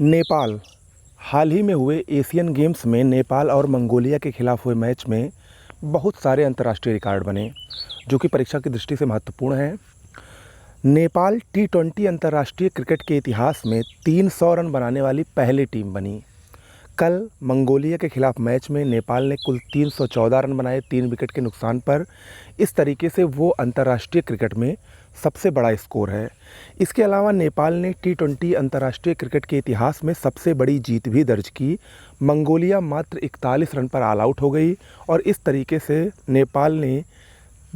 नेपाल। हाल ही में हुए Asian games में नेपाल और मंगोलिया के खिलाफ हुए मैच में बहुत सारे अंतर्राष्ट्रीय रिकॉर्ड बने, जो कि परीक्षा की दृष्टि से महत्वपूर्ण हैं। नेपाल T20 अंतर्राष्ट्रीय क्रिकेट के इतिहास में 300 रन बनाने वाली पहली टीम बनी। कल मंगोलिया के खिलाफ मैच में नेपाल ने कुल 314 रन बनाए 3 विकेट के नुकसान पर। इस तरीके से वो अंतर्राष्ट्रीय क्रिकेट में सबसे बड़ा स्कोर है। इसके अलावा नेपाल ने T20 अंतर्राष्ट्रीय क्रिकेट के इतिहास में सबसे बड़ी जीत भी दर्ज की। मंगोलिया मात्र 41 रन पर ऑल आउट हो गई और इस तरीके से नेपाल ने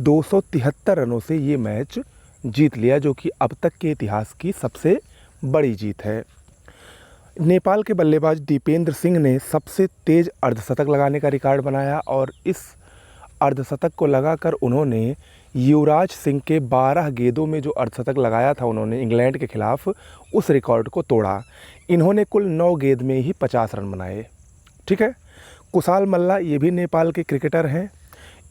273 रनों से ये मैच जीत लिया, जो कि अब तक के इतिहास की सबसे बड़ी जीत है। नेपाल के बल्लेबाज दीपेंद्र सिंह ने सबसे तेज़ अर्धशतक लगाने का रिकॉर्ड बनाया और इस अर्धशतक को लगाकर उन्होंने युवराज सिंह के 12 गेंदों में जो अर्धशतक लगाया था उन्होंने इंग्लैंड के खिलाफ, उस रिकॉर्ड को तोड़ा। इन्होंने कुल 9 गेंद में ही 50 रन बनाए। ठीक है। कुशाल मल्ला ये भी नेपाल के क्रिकेटर हैं।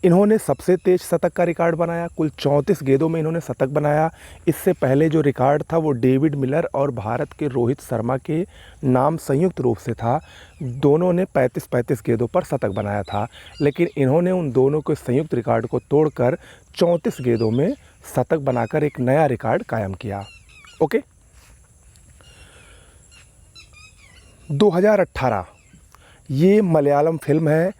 इन्होंने सबसे तेज़ शतक का रिकॉर्ड बनाया, कुल 34 गेंदों में इन्होंने शतक बनाया। इससे पहले जो रिकॉर्ड था वो डेविड मिलर और भारत के रोहित शर्मा के नाम संयुक्त रूप से था। दोनों ने 35-35 गेंदों पर शतक बनाया था, लेकिन इन्होंने उन दोनों के संयुक्त रिकॉर्ड को तोड़कर 34 गेंदों में शतक बनाकर एक नया रिकॉर्ड कायम किया। ओके। 2018 ये मलयालम फिल्म है,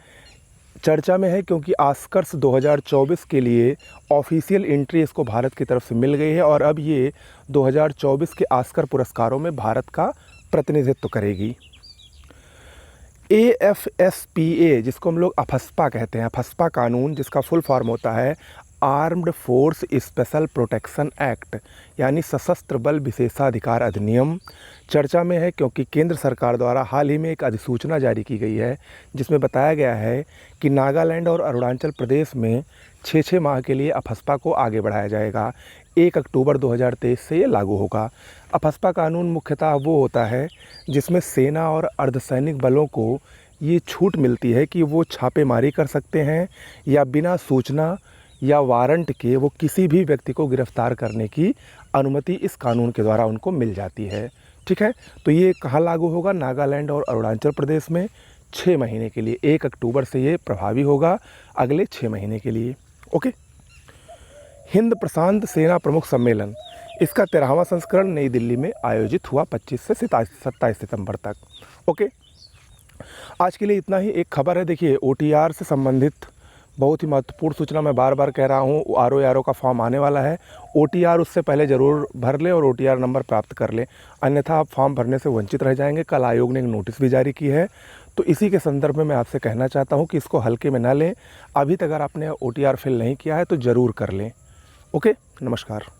चर्चा में है क्योंकि ऑस्कर्स 2024 के लिए ऑफिशियल एंट्री इसको भारत की तरफ से मिल गई है और अब ये 2024 के ऑस्कर पुरस्कारों में भारत का प्रतिनिधित्व करेगी। AFSPA, जिसको हम लोग अफस्पा कहते हैं, अफस्पा कानून, जिसका फुल फॉर्म होता है armed force special protection act, यानी सशस्त्र बल विशेषाधिकार अधिनियम, चर्चा में है क्योंकि केंद्र सरकार द्वारा हाल ही में एक अधिसूचना जारी की गई है जिसमें बताया गया है कि नागालैंड और अरुणाचल प्रदेश में 6-6 माह के लिए अफस्पा को आगे बढ़ाया जाएगा। 1 अक्टूबर 2023 से ये लागू होगा। अफस्पा कानून मुख्यतः वो होता है जिसमें सेना और अर्धसैनिक बलों को ये छूट मिलती है कि वो छापेमारी कर सकते हैं या बिना सूचना या वारंट के वो किसी भी व्यक्ति को गिरफ्तार करने की अनुमति इस कानून के द्वारा उनको मिल जाती है। ठीक है। तो ये कहाँ लागू होगा? नागालैंड और अरुणाचल प्रदेश में 6 महीने के लिए। 1 अक्टूबर से ये प्रभावी होगा, अगले 6 महीने के लिए। ओके। हिंद प्रशांत सेना प्रमुख सम्मेलन, इसका 13वां संस्करण नई दिल्ली में आयोजित हुआ 25 से 27 सितंबर तक। ओके। आज के लिए इतना ही। एक खबर है, देखिए, OTR से संबंधित बहुत ही महत्वपूर्ण सूचना। मैं बार बार कह रहा हूँ, RO का फॉर्म आने वाला है। OTR उससे पहले ज़रूर भर लें और OTR नंबर प्राप्त कर लें, अन्यथा आप फॉर्म भरने से वंचित रह जाएंगे। कल आयोग ने एक नोटिस भी जारी की है, तो इसी के संदर्भ में मैं आपसे कहना चाहता हूँ कि इसको हल्के में ना लें। अभी तक अगर आपने OTR फिल नहीं किया है तो ज़रूर कर लें। ओके, नमस्कार।